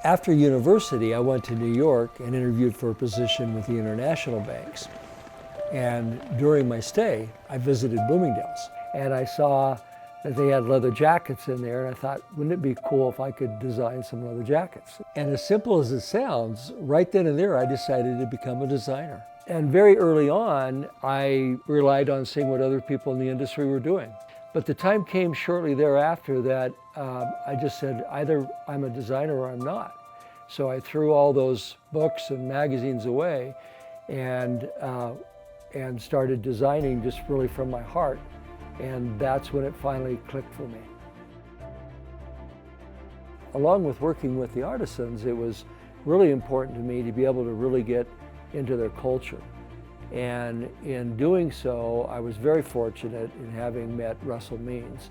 After university, I went to New York and interviewed for a position with the international banks. And during my stay, I visited Bloomingdale's, and I saw that they had leather jackets in there, and I thought, wouldn't it be cool if I could design some leather jackets? And as simple as it sounds, right then and there, I decided to become a designer. And very early on, I relied on seeing what other people in the industry were doing. But the time came shortly thereafter that I just said, either I'm a designer or I'm not. So I threw all those books and magazines away and started designing just really from my heart. And that's when it finally clicked for me. Along with working with the artisans, it was really important to me to be able to really get into their culture. And in doing so, I was very fortunate in having met Russell Means.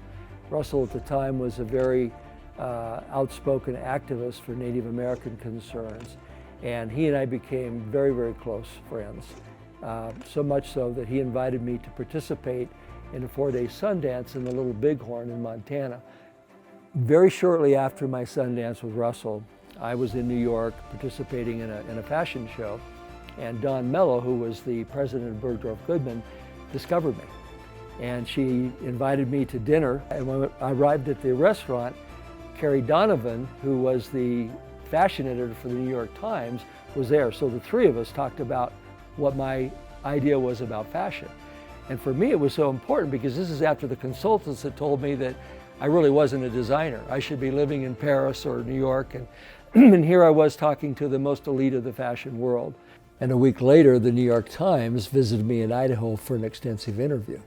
Russell at the time was a very outspoken activist for Native American concerns, and he and I became very, very close friends. So much so that he invited me to participate in a 4-day Sundance in the Little Bighorn in Montana. Very shortly after my Sundance with Russell, I was in New York participating in a fashion show, and Dawn Mello, who was the president of Bergdorf Goodman, discovered me. And she invited me to dinner, and when I arrived at the restaurant, Carrie Donovan, who was the fashion editor for the New York Times, was there. So the three of us talked about what my idea was about fashion. And for me, it was so important because this is after the consultants had told me that I really wasn't a designer. I should be living in Paris or New York, and here I was talking to the most elite of the fashion world. And a week later, the New York Times visited me in Idaho for an extensive interview.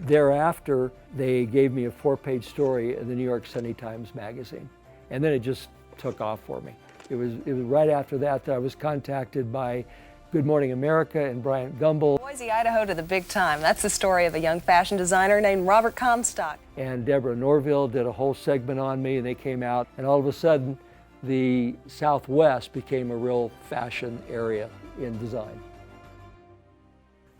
Thereafter, they gave me a 4-page story in the New York Sunday Times magazine. And then it just took off for me. It was right after that I was contacted by Good Morning America and Bryant Gumbel. Boise, Idaho to the big time. That's the story of a young fashion designer named Robert Comstock. And Deborah Norville did a whole segment on me, and they came out, and all of a sudden, the Southwest became a real fashion area in design.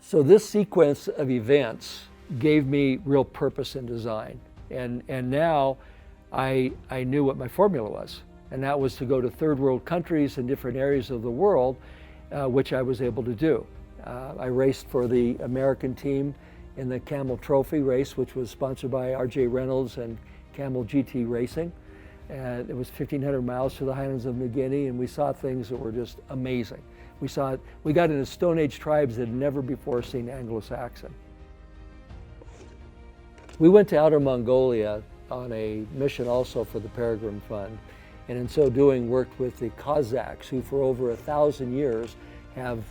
So this sequence of events gave me real purpose in design. And now I knew what my formula was. And that was to go to third world countries and different areas of the world, which I was able to do. I raced for the American team in the Camel Trophy race, which was sponsored by R.J. Reynolds and Camel GT Racing. And it was 1,500 miles to the highlands of New Guinea, and we saw things that were just amazing. We got into Stone Age tribes that had never before seen Anglo-Saxon. We went to Outer Mongolia on a mission also for the Peregrine Fund, and in so doing worked with the Cossacks, who for over 1,000 years have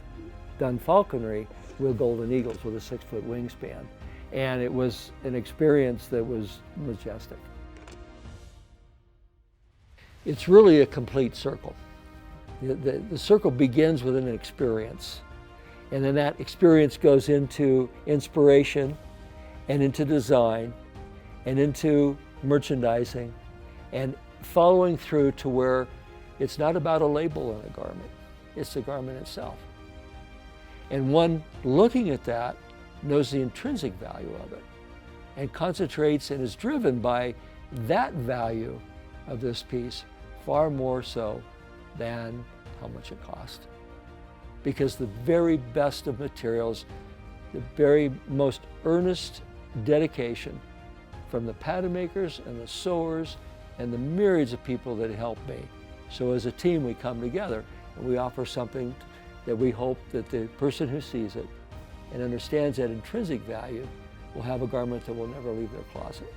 done falconry with golden eagles with a 6-foot wingspan. And it was an experience that was majestic. It's really a complete circle. The circle begins with an experience, and then that experience goes into inspiration and into design and into merchandising and following through to where it's not about a label on a garment, it's the garment itself. And one looking at that knows the intrinsic value of it and concentrates and is driven by that value of this piece far more so than how much it cost. Because the very best of materials, the very most earnest dedication from the pattern makers and the sewers and the myriads of people that helped me. So as a team, we come together and we offer something that we hope that the person who sees it and understands that intrinsic value will have a garment that will never leave their closet.